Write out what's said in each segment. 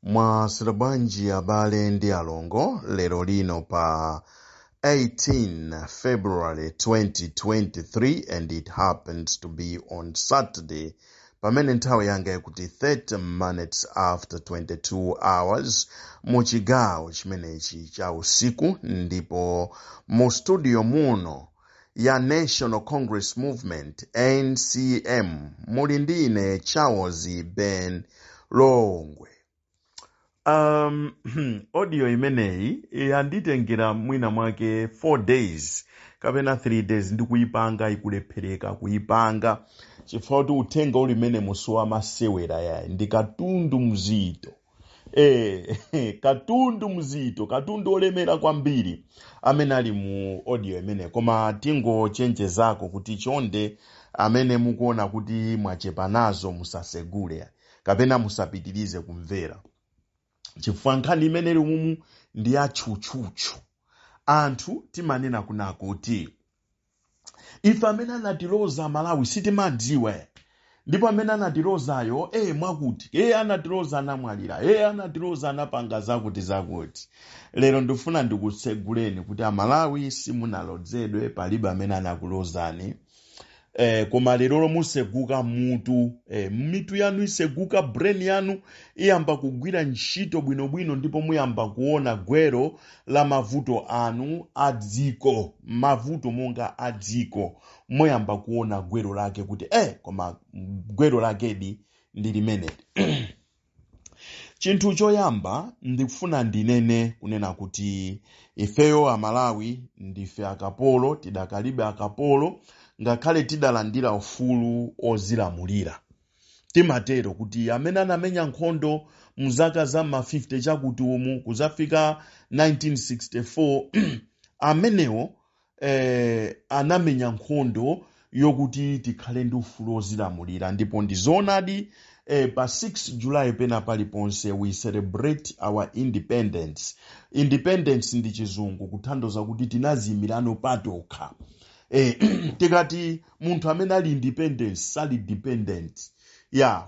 Mwasira bwanji abale ndi alongo lero lino pa 18 February 2023 and it happens to be on Saturday pamene nthawi yanga ikuti 30 minutes after 22 hours mu chigawo chimenechi cha usiku, ndipo mu studio muno ya National Congress Movement NCM muli ndine Charles Ben Longwe. Audio imeneyi yanditengera mwina mwake 4 days kapena 3 days ndi kuipanga ikulephereka kuipanga chifukwa kuti uthenga uli mene musowa masewera yayi ndi katundu mzito. Katundu olemera kwambiri amene ali mu audio imene, koma tingochenjezako kuti chonde amene mukuona kuti mwachepa nazo musasegule kapena musapitirize kumvera, chifukwa nkhani imene limumu ndi ya tchutchutchu. Anthu timanena kuna kuti ife amene anatiloza Malawi sitimadziwa, ndipo amene anatilozayo mwakuti anatiloza anamwalira, anatiloza anapanga zakuti. Lero ndifuna ndikuseguleni kuti Amalawi simunalozedwe, palibe amene anakulozani. Koma lero museguka mutu, mitu yanu iseguka, brain yanu iyamba kugwira ntchito bwinobwino, ndipo muyamba kuona gwero la mavuto anu adziko, mavuto monga adziko, muyamba kuona gwero lake kuti koma gwero lakedi ndi limene. Chinthu choyamba ndikufuna ndinene kunena kuti ifeyo Amalawi ndife akapolo, tidakalibe akapolo ngakhale tidalandira ufulu ozilamulira. Timatero kuti amene anamenya nkhondo muzaka za ma 50 chakuti umu kuzafika 1964 amenewo anamenya nkhondo yokuti tikhale ndi ufulu ozilamulira, ndipo ndizonadi pa 6 July pena paliponse we celebrate our independence. Independence ndi chizungu kuthandoza kuti tinazimirano patokha. Tikati munthu amene ali independent sali dependent.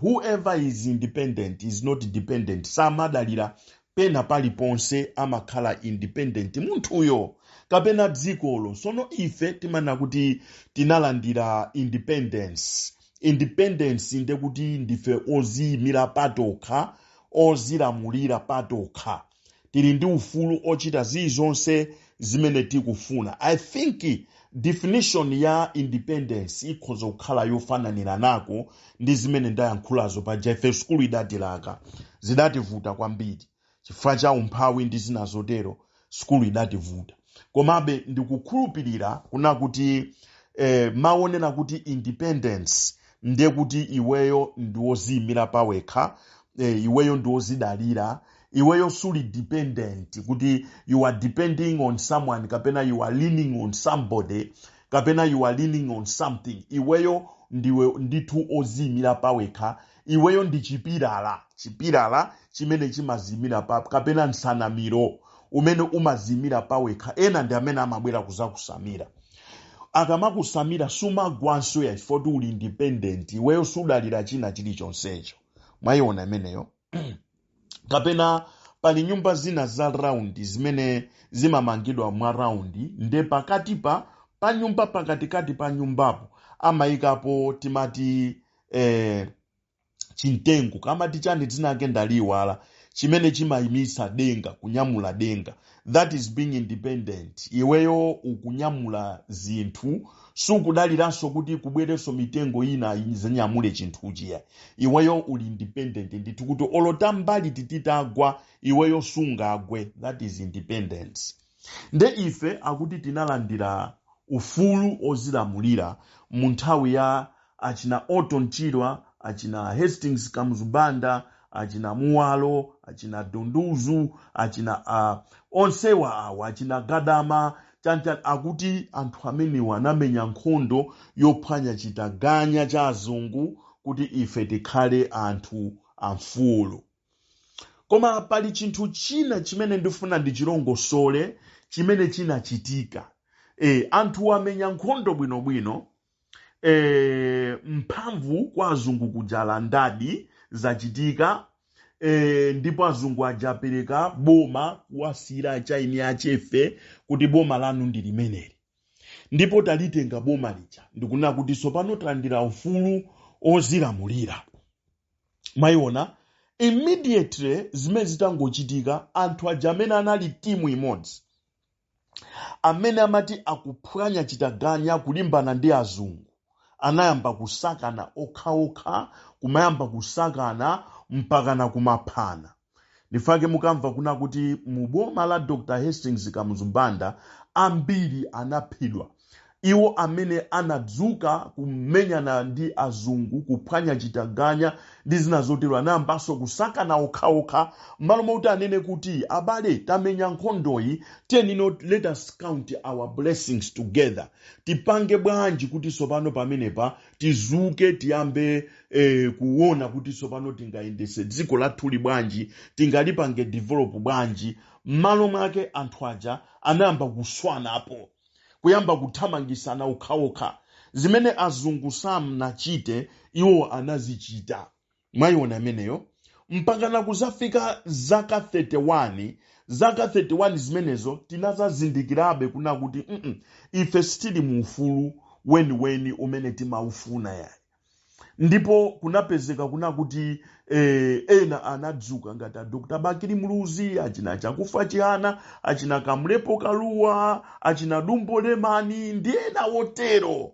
Whoever is independent is not dependent. Samadalira pena paliponse amakhala independent munthuyo kapena dzikolo. Sono ife timana kuti tinalandira independence. Independence inde kuti ndife oziyimira patokha, ozilamulira patokha. Tili ndi ufulu ochita zizonse zimene tikufuna. I think definition ya independence ikhoza kukhala yofananira nako ndi zimene ndayankhulazo pa Jefe School idatilaka. Zidativuta kwambiri chifukwa cha umphawi ndi zina zotero, school idativuta. Komabe ndikukhulupirira kuna kuti maonena kuti independence ndiye kuti iweyo ndiwoziyimira pawekha, iweyo ndiwozidalira, iweyo suli dependent kuti you are depending on someone kapena you are leaning on somebody kapena you are leaning on something. Iweyo ndiwe ndithu oziyimira pawekha, iweyo ndi chipilala chimene chimaziyimira pa kapena nsanamiro umene umaziyimira pawekha. Ena ndi amene amabwera kuzakusamira. Akamakusamira sumagwanso ya chifukwa uli independent, iweyo sudalira china chilichonsecho. Mwayiona imeneyo. Kapena pali nyumba zina za round zimene zimamangidwa mwa round, nde pakati pa nyumba pakatikati pa nyumbapo amayikapo timati chintengo kama tichani tinake ndaliwala chimene chimayimisa denga, kunyamula denga. That is being independent. Iweyo ukunyamula zinthu, sukudaliranso kuti kubwereso mitengo ina inyamule chinthu chiya. Iweyo uli independent ndithu kuti olotambali tititagwa iweyo sungagwe. That is independence. Nde ife akuti tinalandira ufulu ozilamulira mu nthawi ya achina Otto Chirwa, achina Hastings Kamuzubanda, achina Muwalo, achina Dunduzu, achina onsewa awa, achina Gadama, chanchan akuti anthu amene wanamenya nkhondo yophwanya chitaganya cha azungu kuti ife tikhale anthu amfulu. Koma pali chinthu china chimene ndifuna ndichilongosole chimene chinachitika. Anthu wamenya nkhondo bwinobwino, mphamvu kwa azungu kujala ndadi zachitika, ndipo azungu ajapereka boma kuwasira chaini achefe kuti boma lanu ndi limeneli. Ndipo talitenga boma lija ndikunena kuti sopano talandira ufulu ozilamulira. Mwayiona immediately zimene zitangochitika anthu aja amene anali timu imodzi amene amati akuphwanya chitaganya kulimbana ndi azungu anayamba kusakana okhaokha, kumayamba kusakana mpakana kumaphana. Ndifake mukamva kuna kuti mu boma la Dr. Hastings Kamuzumbanda ambiri anaphedwa. Iwo amene anadzuka kumenyana ndi azungu, kuphwanya chitaganya ndi zina zotero, anayambanso kusakana okhaokha malo moti anene kuti abale tamenya nkhondoyi, let us count our blessings together. Tipange bwanji kuti sopano pamenepa tizuke tiyambe kuona kuti sopano tingayendese dziko lathuli bwanji, tingalipange develop bwanji. Malo mwake anthu aja anayamba kuswanapo, kuyamba kuthamangisana okhaokha. Zimene azungu samnachite iwo anazichita. Mwayiona imeneyo mpakana kuzafika zaka 31. Zaka 31 zimenezo tinazazindikirabe kuna kuti ife sitili mu ufulu weni umene timaufuna yayi. Ndipo kunapezeka kuna kuti ena anadzuka ngati Dr. Bakiri Muluzi, achina Chakufa Chihana, achina Kamlepo Kaluwa, achina Dumbo Lemani ndi ena wotero.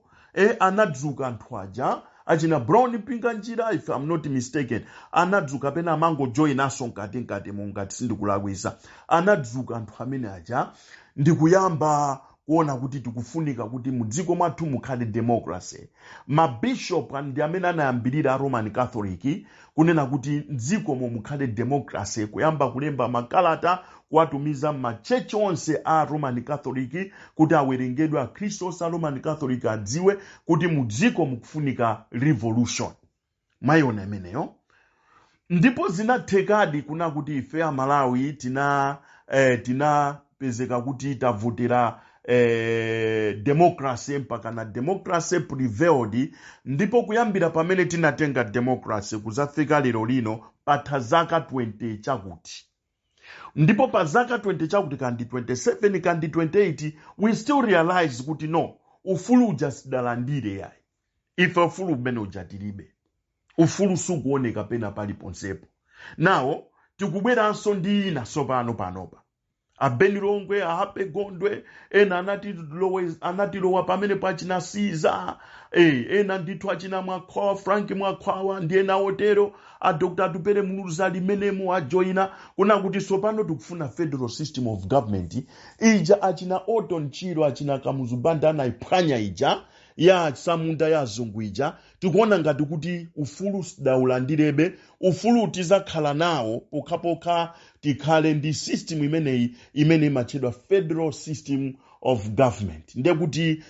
Anadzuka anthu aja, achina Brown Pinkanjira, if I'm not mistaken, anadzuka pena mango join aso nkati mungati sindikulakwisa. Anadzuka anthu amene aja ndikuyamba kuona kuti tikufunika kuti mudziko mwathu mukhale democracy. Mabishop ndi amene anayambirira Roman Catholic kunena kuti dziko mukhale democracy, kuyamba kulemba makalata kuwatumiza machechi onse a Roman Catholic kuti awerengedwe akhristu a Roman Catholic adziwe kuti mudziko mukufunika revolution. Mwayiona imeneyo. Ndipo zinathekadi kuna kuti ife a Malawi tinapezeka kuti tavotera democracy mpaka na democracy prevailed. Ndipo kuyambira pamene tinatenga democracy kuzafika lero lino patha zaka 20 chakuti. Ndipo pa zaka 20 chakuti kandi 27 kandi 28 we still realize kuti no, ufulu uja sidalandire yayi. Ife ufulu umene uja tilibe. Ufulu sukuoneka pena pali ponsepo. Nawo tikubweranso ndi ina sopano panopa. Abeni Longwe, ahape Gondwe, ena anatilowa pamene pachina Siza, ena ndithu achina Mwakwawa, Frank Mwakwawa, ndi ena otero, a Dr. Tupere Muluzali menemu ajoina, kuna kuti sopano tukufuna federal system of government, ija achina Oton Chiro, achina Kamuzumbanda anayiphwanya ija, ya samunda ya azungu ija, tikuona ngati kuti ufulu sidaulandirebe, ufulu utizakhala nawo pokapoka tikhale ndi system imene imachedwa federal system of government. Nde kuti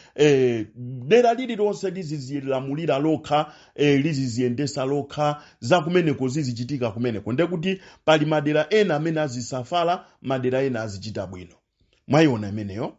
dera lililonse lizizilamulira lokha, liziziyendesa lokha, za kumeneko zizichitika kumeneko. Nde kuti pali madera ena amene azisafala, madera ena azichita bwino. Mwayiona imeneyo.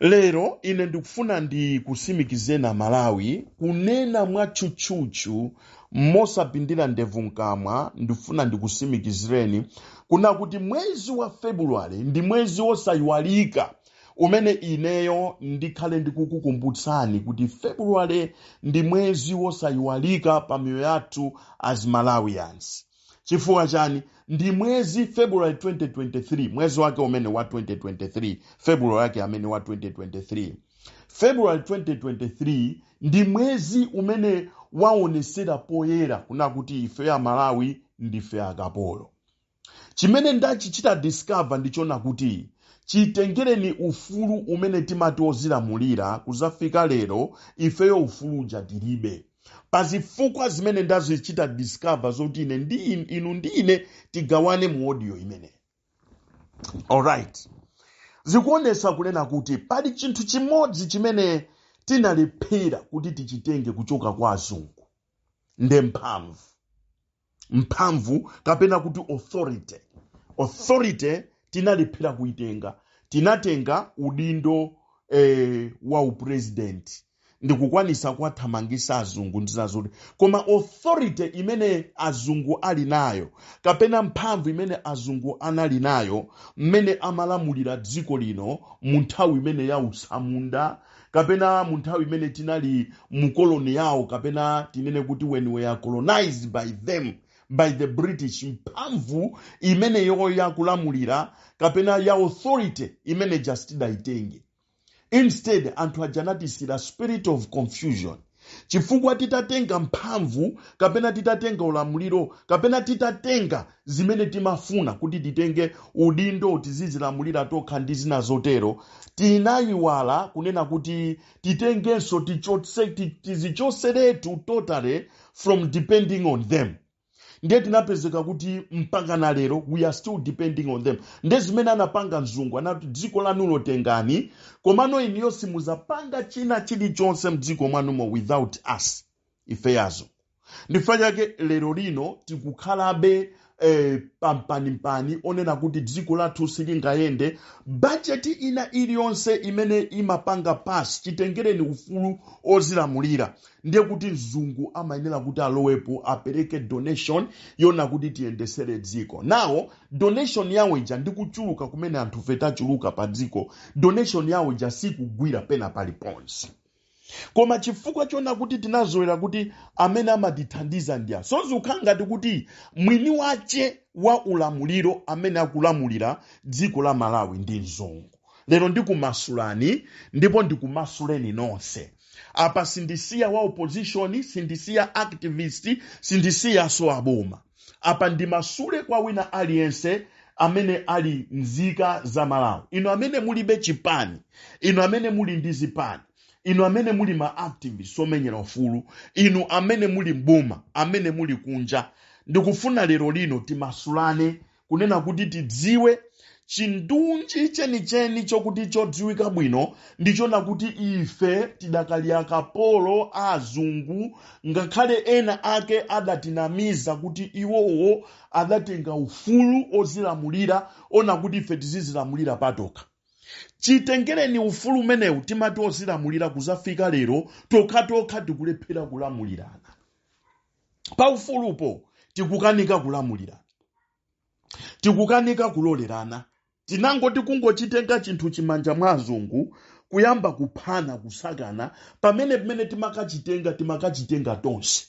Lero ine ndikufuna ndi kusimikizena Malawi kunena mwachuchuchu mosapindira ndevu nkamwa. Ndifuna ndikusimikizireni kuna kuti mwezi wa February ndi mwezi wosayiwalika umene ineyo ndikhale ndikukukumbutsani kuti February ndi mwezi wosayiwalika pa miyoyo yathu as Malawians. Chifukwa chani? Ndi mwezi February 2023, mwezi wake umene wa 2023, February wake amene wa 2023. February 2023 ndi mwezi umene waonesera poyera kuna kuti ife ya Malawi ndife akapolo. Chimene ndachichita discover ndichona kuti chitengereni ufulu umene timati ozilamulira kuzafika lero ifeyo ufulu uja tilibe. Pazifukwa zimene ndazichita discover zoti inu ndine tigawane mu audio imene. Alright. Zikuonesa kunena kuti pali chinthu chimodzi chimene tinalephera kuti tichitenge kuchoka kwa azungu. Nde mphamvu. Mphamvu kapena kuti authority. Authority tinalephera kuitenga. Tinatenga udindo wa upresident. ndikukwanisa kuwathamangisa azungu ndizazoti koma authority imene azungu ali nayo kapena mphamvu imene azungu anali nayo mmene amalamulira dziko lino mu nthawi imene ya usamunda kapena mu nthawi imene tinali mukoloni yawo kapena tinene kuti when we are colonized by them by the British, mphamvu imene yo yakulamulira kapena ya authority imene justida itenge. Instead, anthu ajanatisira spirit of confusion. Chifukwa titatenga mphamvu kapena titatenga ulamuliro kapena titatenga zimene timafuna kuti titenge udindo tizizilamulira tokha ndi zina zotero, tinayiwala kunena kuti titengenso tizichoseretu totally from depending on them. Ndiye tinapezeka kuti mpaka na lero we are still depending on them. Ndiye zimene anapanga mzungu anati dziko lanulo tengani komano iniyo simuzapanga china chilichonse mdziko mwanumo without us ifeyazo. Ndifanyake lero lino tikukhalabe pampani onena kuti dziko lathu silingayende budget ina iliyonse imene imapanga pass chitengereni ufulu ozilamulira. Ndiye kuti mzungu amayenera kuti alowepo apereke donation yona kuti tiyendesere dziko. Now donation yawo ija ndikuchuluka kumene anthu fetachuluka pa dziko, donation yawo ija sikugwira pena paliponse. Koma chifukwa chona kuti tinazoera kuti amene amatithandiza ndiya sozi ukhangati kuti mwini wache wa ulamuliro amene akulamulira dziko la Malawi ndi mzungu. Lero ndikumasulani ndipo ndikumasuleni nonse. Apa sindisiya wa opposition, sindisiya activist, sindisiya so aboma. Apa ndimasule kwa wina aliyense amene ali nzika za Malawi. Ino amene mulibe chipani, ino amene muli ndi zipani, inu amene muli ma activists omenyera ufulu, inu amene muli mboma, amene muli kunja, ndikufuna lero lino timasulane kunena kuti tidziwe chindunji chenicheni chokuti chodziwika bwino ndichona kuti ife tidakali akapolo azungu ngakhale ena ake adatinamiza kuti iwowo adatenga ufulu ozilamulira ona kuti ife tizizilamulira patoka. Chitengereni ufulu umenewu timati ozilamulira kuzafika lero tokha tikulephera kulamulirana. Pa ufulupo tikukanika kulamulirana, tikukanika kulolerana. Tinangoti kungochitenga chinthu chimanja mwa azungu kuyamba kuphana kusakana pamene timakachitenga tonse.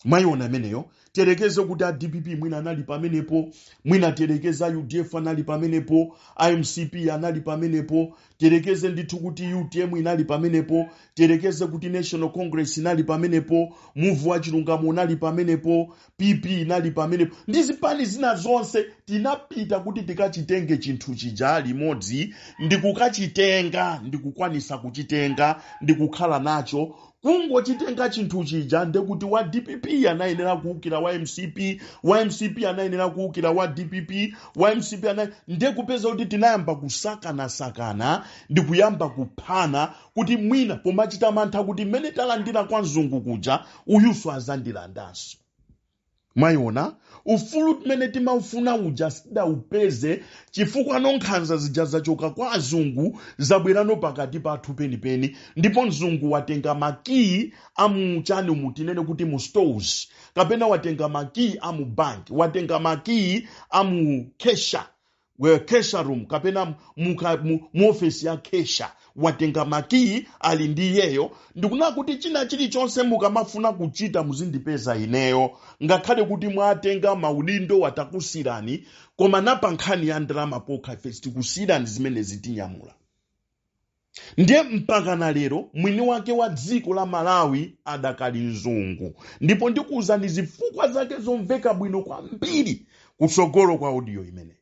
Mwayiona ameneyo terekeze kuti a DPP mwina anali pamenepo, mwina terekeza UDF anali pamenepo, IMCP anali pamenepo, terekeze ndithu kuti UTM inali pamenepo, terekeze kuti National Congress inali pamenepo, Move wa Chilungamo inali pamenepo, PP inali pamenepo. Ndizipani zina zonse tinapita kuti tikachitenge chinthu chija limodzi, ndikukachitenga, ndikukwanisa kuchitenga, ndikukhala nacho. Kungochitenga chinthu chija ndekuti wa DPP anayenera kuukira wa MCP, wa MCP anayenera kuukira wa DPP, wa MCP ndekupeza kuti tinayamba kusakana ndikuyamba kuphana kuti mwina pomachita mantha kuti mmene talandira kwa mzungu kuja uyuso azandilandanso. Mwayiona ufulu mmene timaufuna uja sida upeze chifukwa nonkhanza zija zachoka kwa azungu zabwerano pakati pathu penipeni ndipo mzungu watenga makii amuchani mutinene kuti mu stores kapena watenga makii amu bank, watenga makii amu kesha room kapena mu office ya kesha, watenga makii ali ndiyeyo. Ndikuna kuti china chilichonse mukamafuna kuchita muzindipeza ineyo ngakhale kuti mwatenga maudindo watakusirani koma napa nkhani ya ndalama pokha ife kusirani zimene zitinyamula. Ndiye mpaka na lero mwini wake wa dziko la Malawi adakali mzungu, ndipo ndikuuzani zifukwa zake zomveka bwino kwambiri kutsogolo kwa audio imene.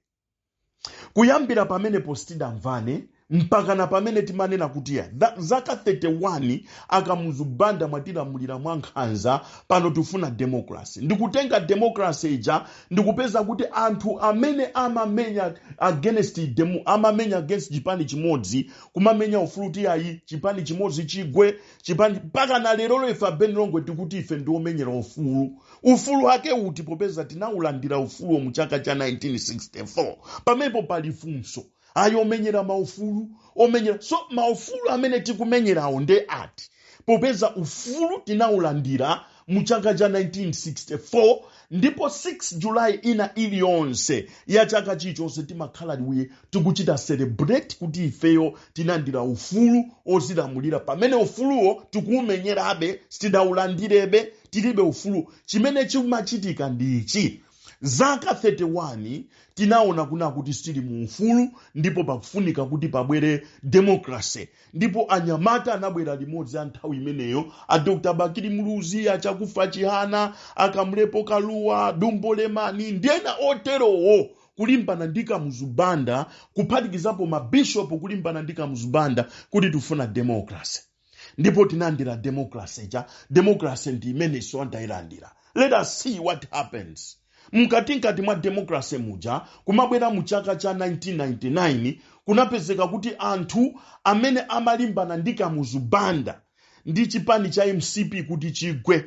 Kuyambira pamene postida mvane mpaka na pamene timanena kuti zaka 31 akamuzubanda mwatilamulira mwankhanza pano tufuna democracy. Ndikutenga democracy ija ndikupeza kuti anthu amene amamenya against chipani chimodzi kumamenya ufuluti ayi chipani chimodzi chigwe chipani mpaka na lero ife abeni Longwe tikuti ife ndiomenyera ufulu wake uti popeza tinaulandira ufulu mu chaka cha 1964 pamene pali funso ayo omenyera maufulu omenyera so maufulu amene tikumenyerawo nde ati popeza ufulu tinaulandira mu chaka cha 1964 ndipo 6 July ina iliyonse ya chaka chichonse timakhala liwe tikuchita celebrate kuti ifeyo tinandira ufulu ozilamulira pamene ufuluwo tikuumenyerabe sitidaulandirebe tilibe ufulu. Chimene chimachitika ndi ichi: zaka 31 tinaona kuna kuti sitili mu ufulu ndipo pakufunika kuti pabwere democracy, ndipo anyamata anabwera limodzi anthawi imeneyo, a Dr. Bakili Muluzi, achakufa Chihana, akamlepo Kaluwa, Dumbo Lemani ndena oterowo kulimbana ndika muzubanda, kuphatikizapo mabishopu kulimbana ndika muzubanda kuti tufuna democracy. Ndipo tinandira democracy ndi imene so antailandira. Let us see what happens. Mkati mwa democracy muja kumabwera mu chaka cha 1999 kunapezeka kuti anthu amene amalimbana ndika muzubanda ndi chipani cha MCP kuti chigwe,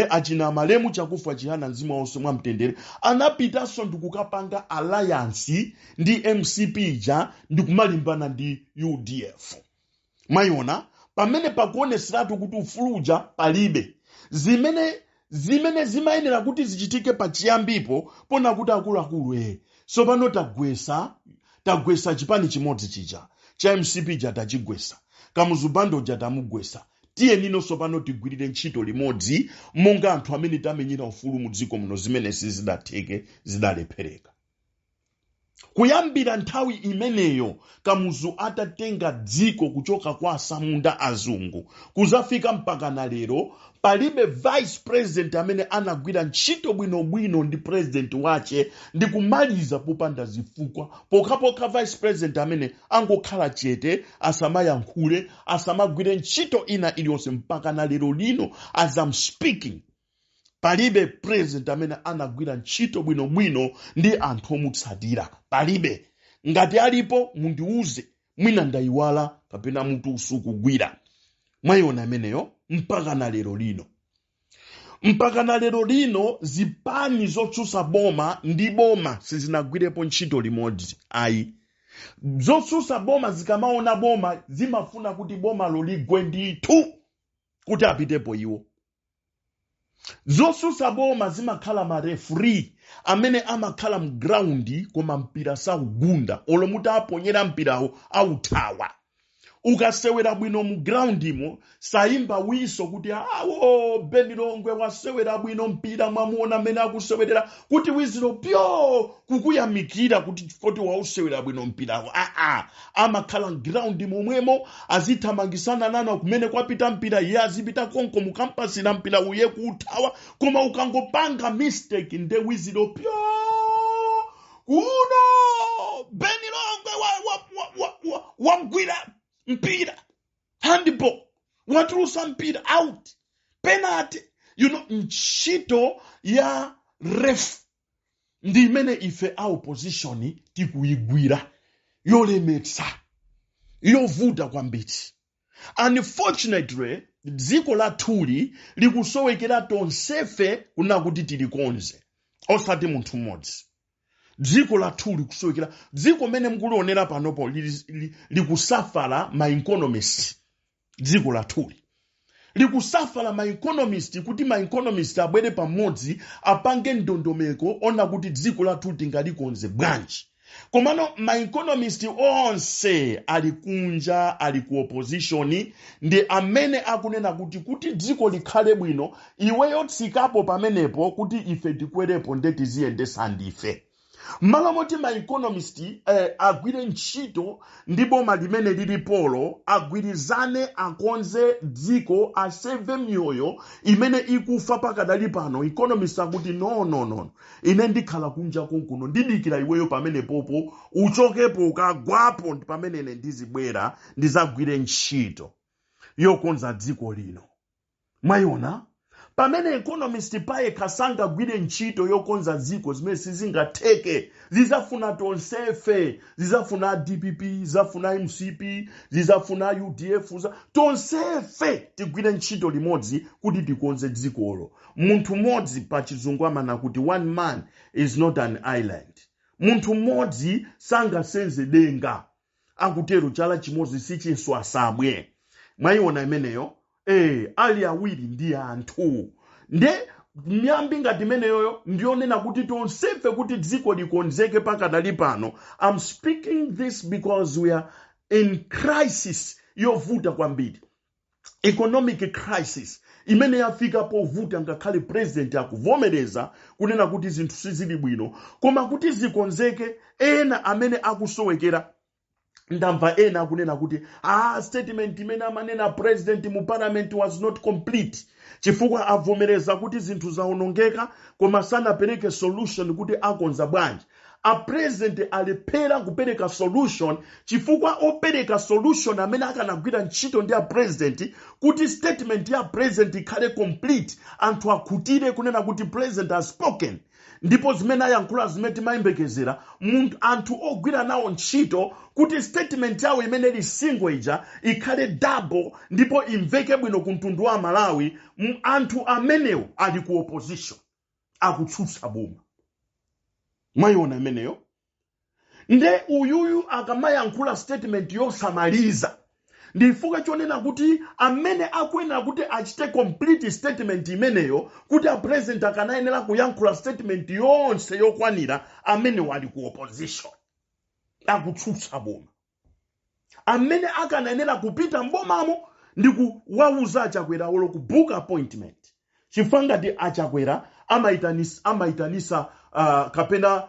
achina Malemu chakufa Chihana nzima onse mwa mtendere, anapitanso ndikukapanga alliance ndi MCP ija ndikumalimbana ndi UDF. Mayona pamene pakuoneseratu kuti ufuluja palibe, zimene zimayenera kuti zichitike pachiyambipo pona kuti akuluakulu so pano tagwesa chipani chimodzi chija cha MCP ja tachigwesa, kamuzubando ja tamugwesa. Tiye nino so pano tigwirire ntchito limodzi monga anthu amene tamenyera ufulu mu dziko muno zimene sizidatheke zidalephereka. Kuyambira nthawi imeneyo Kamuzu atatenga dziko kuchoka kwa asamunda azungu kuzafika mpaka na lero palibe vice president amene anagwira ntchito bwinobwino ndi president wache ndi kumaliza popanda zifukwa, pokapoka vice president amene angokhala chete asamayankhule asamagwire ntchito ina iliyonse mpaka na lero lino as I'm speaking. Palibe president amene anagwira ntchito bwinobwino ndi anthu omutsatira, palibe. Ngati alipo mundiuze, mwina ndayiwala kapena mutu usukugwira. Mwayona ameneyo mpaka na lero lino. Mpaka na lero lino zipani zotsusa boma ndi boma sizinagwirepo ntchito limodzi. Ayi. Zotsusa boma zikamaona boma zimafuna kuti boma loligwe ndithu kuti apitepo iwo. Zosusa boma zimakhala ma referee amene amakhala mu ground koma mpira saugunda olomuta aponyera mpirawo authawa. Ukasewera bwino mu ground imo sayimba wiso kuti awo Beni Longwe wasewera bwino mpira mwamuona amene akusewerera kuti wiziro pyo kukuyamikira kuti wausewera bwino mpirawo. Amakhala ground momwemo azithamangisana nana kumene kwapita mpira iye azipita konko mu campus na mpira uye kuthawa, koma ukangopanga mistake nde wiziro pyo kuno Beni Longwe wamgwira mpira, handball, watrusa mpira out, penalty, ntchito ya ref ndi imene ife a opposition tikuyigwira yolemetsa yovuta kwambiri. Unfortunately dziko la thuli likusowekera tonsefe kuna kuti tilikonze osati munthu mmodzi. Dziko la thuli kusowekera, dziko mene mkulionera panopo likusafala ma economists. Dziko la thuli likusafala ma economists kuti ma economists abwere pamodzi apange ndondomeko ona kuti dziko la thuli tingalikonze bwanji. Komano ma economists onse alikunja ali ku opposition ndi amene akunena kuti dziko likhale bwino iweyo tsikapo pamenepo kuti ife tikwerepo ndeti ziyendesa ndife. Malamoti ma economist agwire ntchito ndi boma limene lili polo agwirizane akonze dziko aseve mioyo imene ikufa pakadali pano. Economist akuti no ine ndikhala kunja konkuno ndidikira iweyo pamene popo uchokepo ukagwapo pamene ine ndizibwera ndizagwire ntchito yokonza dziko lino. Mwayona pamene economist paye kasanga gwire ntchito yokonza dziko zimene sizingatheke, zizafuna tonsefe, zizafuna DPP, zizafuna MCP, zizafuna UDF, tonsefe tigwire ntchito limodzi kuti tikonze dzikolo. Munthu mmodzi pa chizungu amana kuti one man is not an island. Munthu mmodzi sangasenze denga akutero chala chimodzi sichinso asabwe. Mwayiona imeneyo ali awiri ndi anthu. Nde miyambi ngati meneyoyo ndionena kuti tonsefe kuti dziko likonzeke pakadali pano. I'm speaking this because we are in crisis yovuta kwambiri. Economic crisis imene yafika povuta ngakhale president akuvomereza kunena kuti zinthu sizili bwino, koma kuti zikonzeke ena amene akusowekera. Ndamva ena akunena kuti statement imene amanena president mu parliament was not complete, chifukwa avomereza kuti zinthu zaonongeka koma sanapereke solution kuti akonza bwanji. A president alephera kupereka solution chifukwa opereka solution amene akanagwira ntchito ndi a president kuti statement ya president ikhale complete, anthu akhutire kunena kuti president has spoken. Ndipo zimene ayankhula zimene timayembekezera anthu ogwira nawo ntchito kuti statement yawo imene ili single ija ikhale double ndipo imveke bwino ku mtundu wa Malawi. Anthu amenewo ali ku opposition akutsutsa boma. Mwayiona imeneyo. Nde uyuyu akamayankhula statement yosamaliza, ndifuka chonena kuti amene akuyenera kuti achite complete statement imeneyo kuti a president akanayenera kuyankhula statement yonse yokwanira, amene wali ku opposition akutsutsa boma. Amene akanayenera kupita mbomamo ndi kuwauza achakwera wolo ku book appointment. Chifukwa ngati achakwera amaitanisa kapena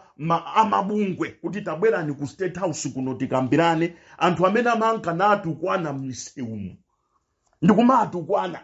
amabungwe kuti tabwerani ku state house kuno tikambirane. Anthu amene amankana atukwana mmiseumu ndikuma atukwana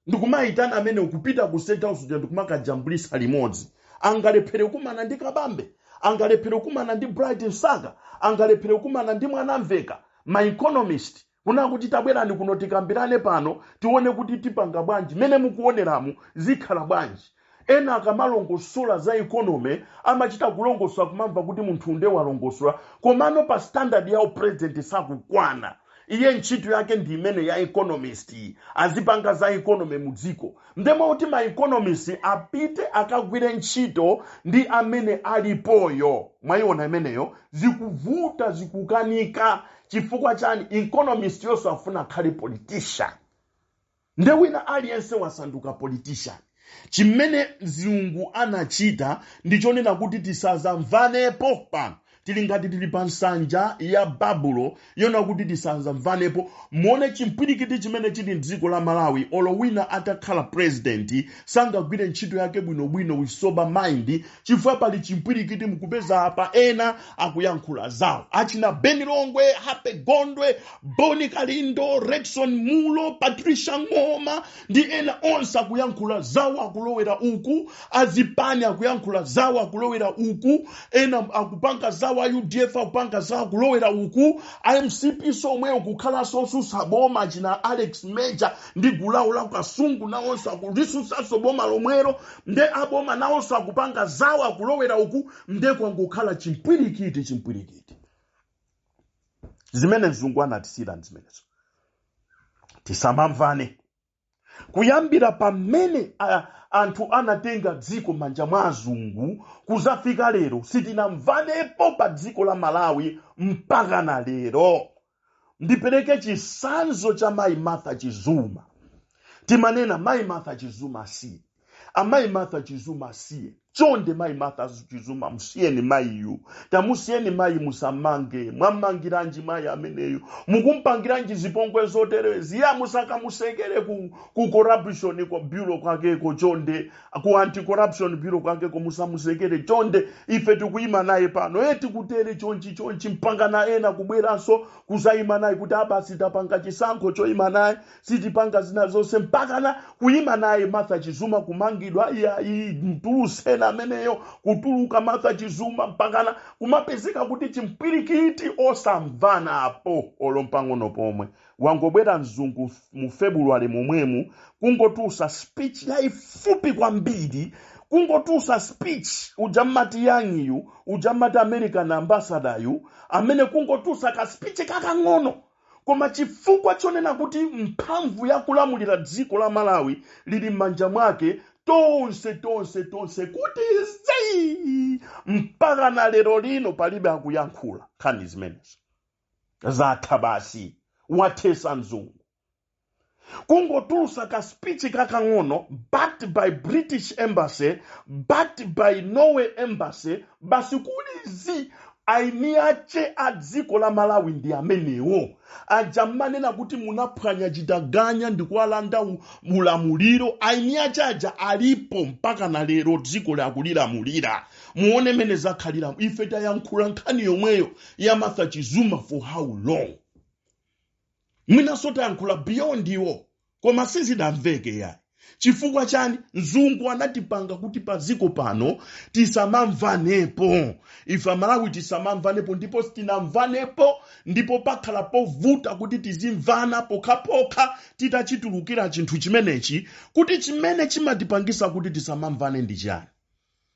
ndikumaitana amene ukupita ku state house ndikumakajambulisa limodzi. Angalephere kumana ndi Kabambe, angalephere kumana ndi Bright Msaka, angalephere kumana ndi Mwanamveka. My economist kuna kuti tabwerani kuno tikambirane pano tione kuti tipanga bwanji mene mukuoneramu zikhala bwanji. Ena akamalongosola za economy amachita kulongosola kumamva kuti munthu nde walongosola komano pa standard ya president sakukwana. Iye ntchito yake ndi imene ya economist azipanga za economy mudziko. Ndemo kuti ma economist apite akagwire ntchito ndi amene alipoyo. Mwayiona imeneyo zikuvuta zikukanika chifukwa chani economist yonse afuna khali politician. Nde wina aliyense wasanduka politician. Chimene zungu anachita ndichonena kuti tisazamvanepo pano. Tili ngati tili pa nsanja ya Babulo yona kuti tisazamvanepo. Muone chimpwirikiti chimene chili m'dziko la Malawi olowina atakhala president sangagwire ntchito yake bwinobwino with sober mind chifukwa pali chimpwirikiti mukupeza apa ena akuyankhula zawo. Achina Beni Longwe, Hape Gondwe, Boni Kalindo, Redson Mulo, Patricia Ngoma ndi ena onse akuyankhula zawo akulowera uku. Azipani akuyankhula zawo akulowera uku. Ena akupanga zawo UDF akupanga zawo kulowera uku. IMCP somwe ukukhala sosusa boma china Alex Major ndi gulawo la kasungu na onse akulisusa so boma lomwero. Nde aboma na onse akupanga zawo akulowera uku. Nde kwangukhala chimpwirikiti. Zimene mzungu anatisira zimenezo. Tisamamvane. Kuyambira pamene anthu anatenga dziko manja mwa azungu kuzafika lero sitinamvanepo pa dziko la Malawi mpaka na lero. Ndipereke chisanzo cha Mai Martha Chizuma. Timanena Mai Martha Chizuma si. Amai Martha Chizuma si. Chonde Mai Martha Chizuma musiyeni mayiyu. Tamusiyeni mayi musamange. Mwamangiranji mayi ameneyu. Mukumpangiranji zipongwe zoterezi. Ya musaka musekere ku corruption kwa bureau kwake ko chonde. Ku anti-corruption bureau kwake ko musamusekere chonde. Ife tukuyima naye pano. Eti kutere chonchi mpanga na ena kubweranso kuzayima naye kuti abasi tapanga chisankho choyima naye. Sitipanga zina zonse mpaka na kuyima naye Martha Chizuma kumangidwa ya mtuluse ameneyo kutuluka Martha Chizuma mpakana kumapezeka kuti chimpwirikiti osamvana apo olompangono pomwe. Wangobwera mzungu mu February momwemu kungotusa speech yaifupi kwambiri. Kungotusa speech ujamati yangiyu ujamati American ambassador yu amene kungotusa ka speech kakang'ono. Koma chifukwa chonena kuti mphamvu ya kulamulira dziko la Malawi lili manja mwake tonse kuti zei mpaka na lero lino palibe akuyankhula khani zimenezo zatha basi wathesa mzungu. kungotulusa ka speech kakang'ono backed by British embassy, backed by Norway embassy, basi kulizi ainiache adziko la Malawi ndi amenewo ajamanena kuti munaphwanya chitaganya ndikuwalanda ulamuliro. Ainiache aja alipo mpaka na lero dziko lakulilamulira. Muone mene zakhalira ife tayankhula nkhani yomweyo ya Martha Chizuma for how long. Mwina sota yankula beyond iwo koma sizidamveke yayi. Chifukwa chani mzungu anatipanga kuti paziko pano tisamamvanepo. Ife Malawi tisamamvanepo ndipo sitinamvanepo ndipo pakhala povuta kuti tizimvana pokhapokha titachitulukira chinthu chimenechi kuti chimene chimatipangisa kuti tisamamvane ndi chani.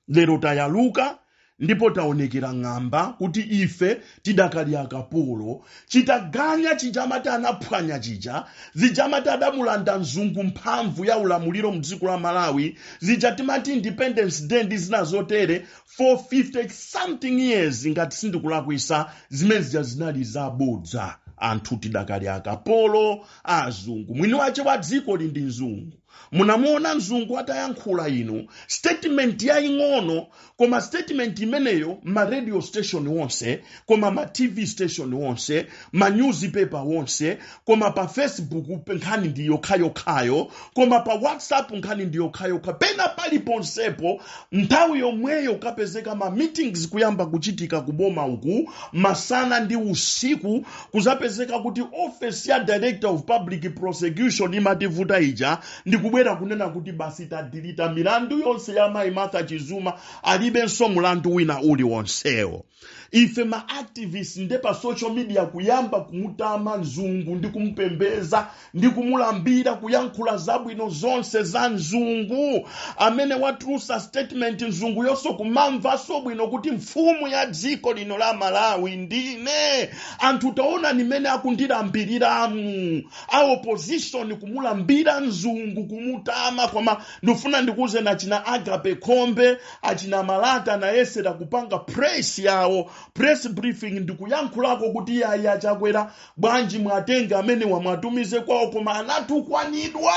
Lero tayaluka ndipo taonekera ng'amba kuti ife tidakali akapolo chitaganya chijamata anaphwanya chija zijamata adamulanda mzungu mphamvu ya ulamuliro mdziko la Malawi zijatimati Independence Day ndi zina zotere for 50 something years ngati sindikulakwisa zimene zinali zabodza. Anthu tidakali akapolo azungu. Mwini wache wa dziko lindi mzungu. Munamuona mzungu atayankhula ino statement ya ing'ono koma statement imeneyo ma radio station wonse koma ma TV station wonse ma newspaper wonse koma pa Facebook nkhani ndiyo khayo koma pa WhatsApp nkhani ndiyo khayo pena pali ponsepo nthawi yomweyo kapezeka ma meetings kuyamba kuchitika kuboma uku masana ndi usiku kuzapezeka kuti office ya Director of Public Prosecution imativuta ija ndi kubwera kunena kuti basi tadilita milandu yonse ya Mai Martha Chizuma alibenso mulandu wina uli wonsewo. Ife ma activists ndepa social media kuyamba kumutama mzungu ndi kumpembeza ndi kumulambira kuyankhula zabwino zonse za mzungu amene watulusa statement mzungu yonso kumamva sobwino kuti mfumu ya dziko lino la Malawi ndine. Anthu taona nimene akundilambiriramu a opposition kumulambira mzungu kumutama koma ndifuna ndikuze na china Agape Kombe achina Malata na Esera kupanga press yawo press briefing ndikuyankhulako kuti yaya chakwera bwanji mwatenga amene wamwatumize kwao koma anatukwanidwa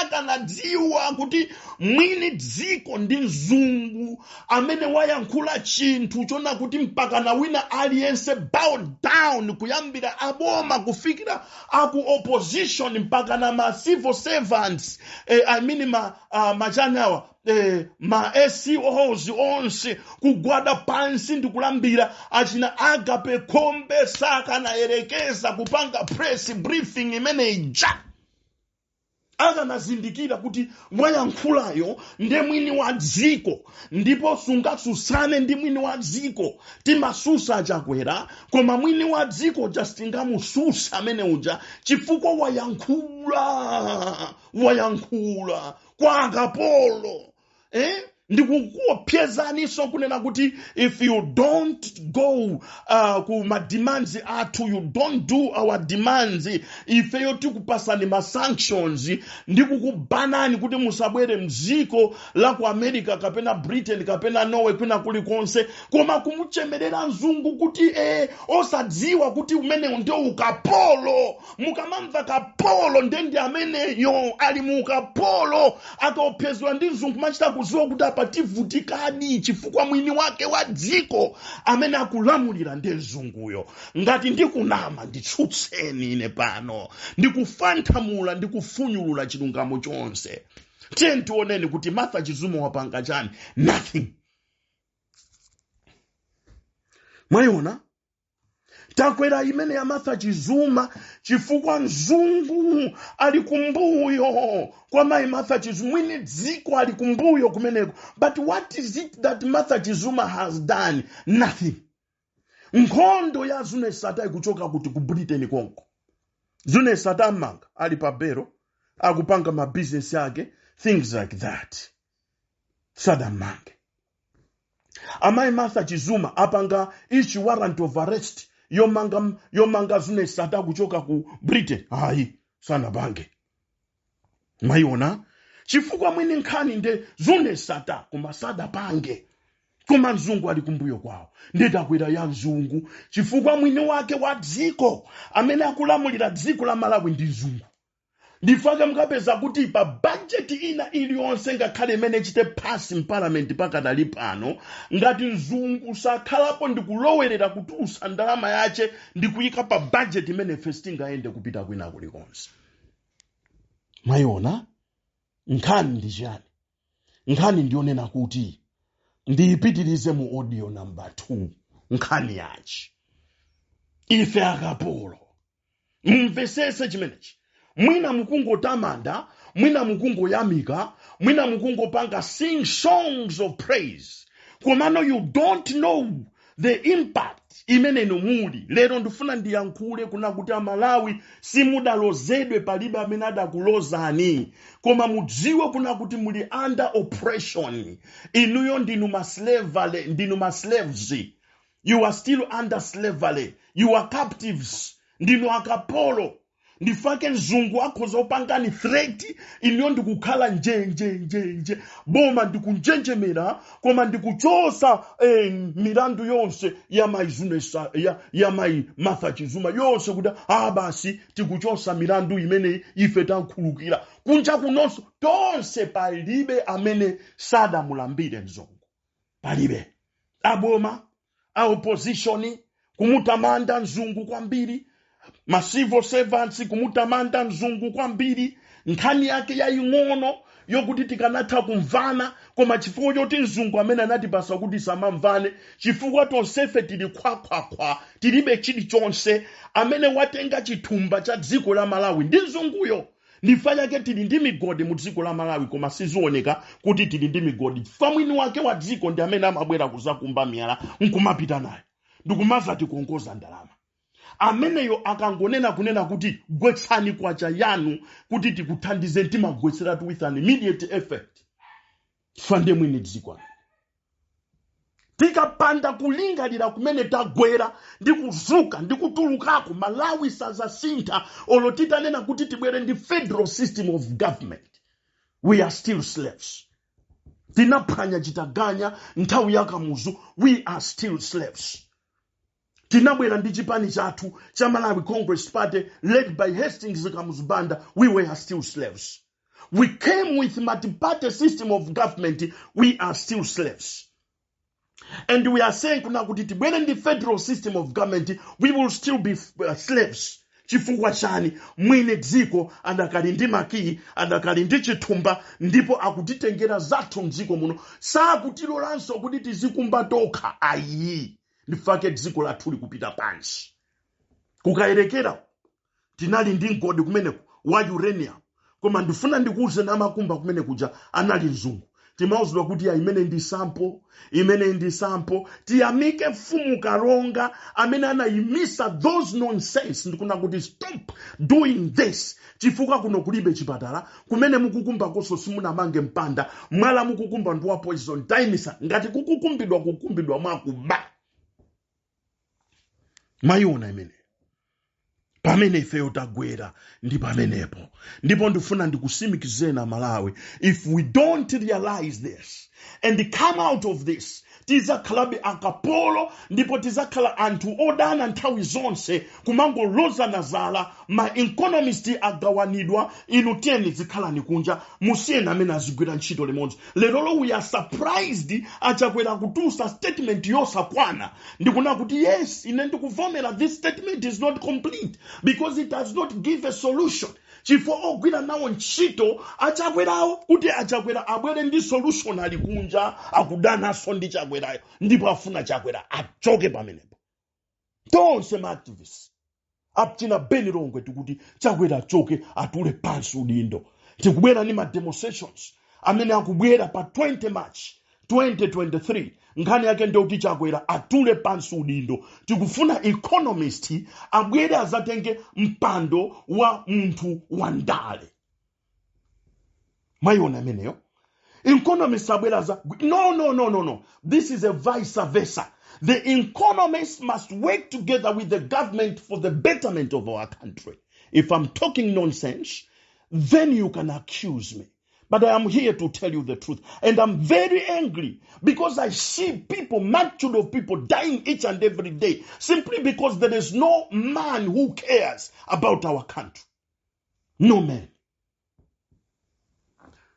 akanadziwa kuti mwini dziko ndi mzungu amene wayankhula chinthu chona kuti mpaka na wina aliyense bow down kuyambira aboma kufikira aku opposition mpaka na ma civil servants machanawa ma SCOs onse kugwada pansi ndikulambira achina Agape Kombe Sakana erekeza kupanga press briefing imene ija akanazindikira kuti wayankhulayo ndi mwini wa dziko ndipo sungasusane ndi mwini wa dziko timasusa chakwera koma mwini wa dziko justingamususa amene uja chifukwa wayankhula kwa akapolo ndikukuopyezaniso kunena kuti if you don't go ku ma demands athu, you don't do our demands, ife yoti kupasani ma sanctions ndikukubanani kuti musabwere mziko la ku America kapena Britain kapena Norway kuna kulikonse koma kumuchemerera mzungu kuti osadziwa kuti umene ndio ukapolo mukamamva kapolo ndi amene yo ali mukapolo akaopyezwa ndi mzungu machita kuziwa kuti apativutikadi chifukwa mwini wake wa dziko amene akulamulira ndi mzunguyo. Ngati ndikunama nditsutseni ine pano ndikufanthamula ndikufunyulula chilungamo chonse. Tiye tioneni kuti Martha Chizuma wapanga chani? Nothing. Mwaiona? Takwera imene ya Martha Chizuma chifukwa mzungu alikumbuyo kwa Mai Martha Chizuma mwini dziko alikumbuyo kumeneko. But what is it that Martha Chizuma has done? Nothing. Nkhondo ya Zune Sata ikuchoka kuti ku Britain konko. Zune Sata manga alipabero akupanga ma business yake, things like that. Sadamange. Amai Martha Chizuma apanga each warrant of arrest yomanga Zune Sata kuchoka ku Britain. Hai, sana bange. Maiona? Chifukwa mwini nkhani nde Zune Sata kumasada pange. Kuma mzungu alikumbuyo kwao. Ndetakwera ya mzungu. Chifukwa mwini wake wa dziko amene akulamulira dziko la Malawi ndi mzungu. ndifake mukapeza kuti pa budget ina iliyonse ngakhale imene chite pasi mparliament pakadali pano ngati mzungu sakhalapo ndikulowerera kutulutsa ndalama yace ndikuyika pa budget imene festingaende kupita kwina kulikonse. Mwayiona nkhani ndi chani? Nkhani ndionena kuti ndiyipitirize mu audio number 2 nkhani yachi. Ife akapolo mumvesese chimenechi. Mwina mukungotamanda, mwina mukungoyamika, mwina mukungopanga sing songs of praise. Komano you don't know the impact imene muli. Lero ndifuna ndiyankhule kuna kuti Malawi simudalozedwe palibe amene adakulozani. Koma mudziwe kuna kuti muli under oppression. Inuyo ndinu slaves. You are still under slavery. You are captives. Ndinu akapolo. Ndifake mzungu akhoza upangani threat iniyo ndikukhala nje boma ndikunjenjemera koma ndikuchosa milandu yonse ya maizunesa ya mai Martha Chizuma yonse kuti basi tikuchosa milandu imene ife tankhulukira kunja kunonso tonse palibe amene sadamulambire mzungu. Palibe aboma a opposition kumutamanda mzungu kwambiri, ma civil servants kumutamanda mzungu kwambiri, nkhani yake yaying'ono yokuti tikanatha kumvana koma chifukwa choti mzungu amene anatipasa kuti samamvane chifukwa tonsefe tili khwakhwakhwa tilibe chilichonse. Amene watenga chithumba cha dziko la Malawi ndi mzunguyo. Ndifa yake tili ndi migodi mu dziko la Malawi koma sizioneka kuti tili ndi migodi. Famwini wake wa dziko ndi amene amabwera kuzakumba miyala nkumapita naye ndikumaza tikongoza ndalama. Ameneyo akangonena kunena kuti gwetsani kwacha yanu kuti tikuthandize timagwetseratu with an immediate effect. Fande mwini dziko. Tikapanda kulingalira kumene tagwera ndikuzuka ndikutulukako Malawi sazasintha olotita nena kuti tibwere ndi federal system of government. We are still slaves. Tinaphwanya chitaganya nthawi yakamuzu. We are still slaves. Tinabwera ndi chipani chathu cha Malawi Congress Party led by Hastings Kamuzibanda. We were still slaves. We came with multi-party system of government. We are still slaves. And we are saying kuna kuti tibwere ndi federal system of government, we will still be slaves. Chifukwa chani? Mwine dziko adakali ndi makiyi, adakali ndi chithumba, ndipo akutitengera zathu mdziko muno. Sakutilolanso kuti tizikumba tokha ayi. Ndifake dziko lathu likupita pansi. Kukayerekera tinali ndi mgodi kumeneko wa uranium. Koma ndifuna ndikuuze namakumba kumene kuja anali mzungu. Timauzidwa kuti imene ndi sample, tiyamike mfumu Kalonga amene anayimisa those nonsense. Ndikuna kuti stop doing this. Chifukwa kuno kulibe chipatala, kumene mukukumba koso simunamange mpanda, mwala mukukumba ndi wa poison. Taimisa ngati kukukumbidwa mwakuba. Mayona imene. Pamene ifeyo tagwera ndi pamenepo. Ndipo ndifuna ndikusimikizena Malawi. If we don't realize this and come out of this, tizakhala akapolo ndipo tizakhala anthu odana nthawi zonse kumangoloza nazala. Ma economist agawanidwa inu tiyeni zikhalani kunja musiyena amene azigwira ntchito limodzi. Lero we are surprised achakwera kutusa statement yosakwana. Ndikuna kuti yes, ine ndikuvomera this statement is not complete because it does not give a solution. Chifo ogwira nawo ntchito achakwerawo kuti achakwera abwere ndi solution ali kunja akudana so ndi chakwerayo ndipo afuna chakwera achoke pamenepo. Tonse ma activists aptina beni Longwe tikuti chakwera achoke atule pansi udindo. Tikubwera ni ma demonstrations amene akubwera pa 20 March 2023. Nkhani yake ndio kuti chakwera atule pansi udindo. Tikufuna economist abwere azatenge mpando wa munthu wandale. Mayona ameneyo. Economists abwera za no. This is a vice versa. The economists must work together with the government for the betterment of our country. If I'm talking nonsense, then you can accuse me. But I am here to tell you the truth. And I'm very angry because I see people, multitude of people dying each and every day simply because there is no man who cares about our country. No man.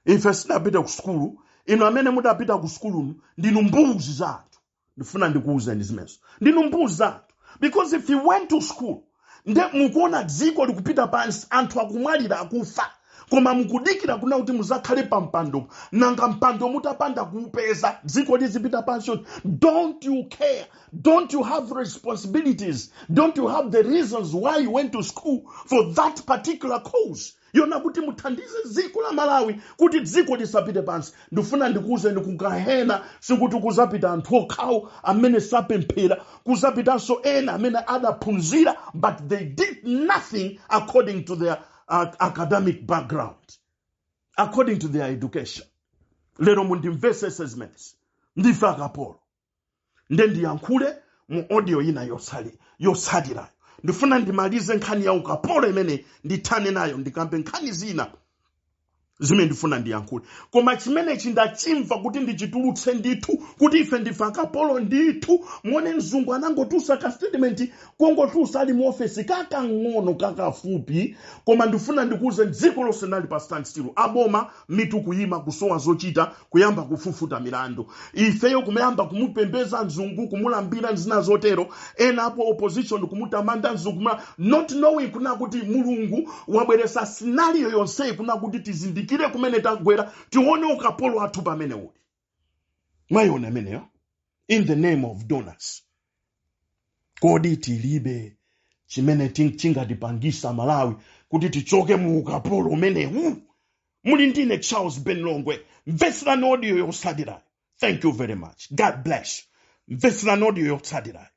ife sinapita ku skulu, inu amene mudapita ku skulu ndinu mbuzi zathu. Ndifuna ndikuuzeni zimenezo. Ndinu mbuzi zathu. Because if you went to school, nde mukuona dziko likupita pansi, anthu akumwalira akufa. Koma mukudikira kuna kuti muzakhale pa mpando, nanga mpando mutapanda kuupeza, dziko lizipita pansi. Don't you care? Don't you have responsibilities? Don't you have the reasons why you went to school for that particular cause? Yona kuti muthandize dziko la Malawi kuti dziko lisapite pansi. Ndifuna ndikuuze ndikugahena sikuti kuzapita anthu okhawo amene sapemphera, kuzapitanso ena amene adaphunzira but they did nothing according to their academic background, according to their education. Lero mundimvese assessments ndife akapolo nde ndiyankhule mu audio ina yosalira. Ndifuna ndimalize nkhani ya ukapolo imene ndithane nayo, ndikambe nkhani zina zimene ndifuna ndiyankhule. Koma chimene chindachimva kuti ndichitulutse ndithu kuti ife ndife akapolo ndithu, muone mzungu anangotusa ka statement kongotusa ali mu office kakang'ono kakafupi, koma ndifuna ndikuuze dziko lonse nali pa standstill. Aboma mitu kuyima kusowa zochita, kuyamba kufufuta milandu. Ifeyo kumuyamba kumupembeza mzungu, kumulambira zina zotero, ena apo opposition kumutamanda mzungu, not knowing kuna kuti mulungu wabweresa scenario yonse kuna kuti tizindikire kumene tagwera, tione ukapolo athu pamene uli. Mwayona ameneyo? In the name of donors. Kodi tilibe chimene chingatipangisa Malawi kuti tichoke mu ukapolo umenewu? Muli ndine Charles Ben Longwe. Mvetsera audio yosalira. Thank you very much. God bless. Mvetsera audio yosalira.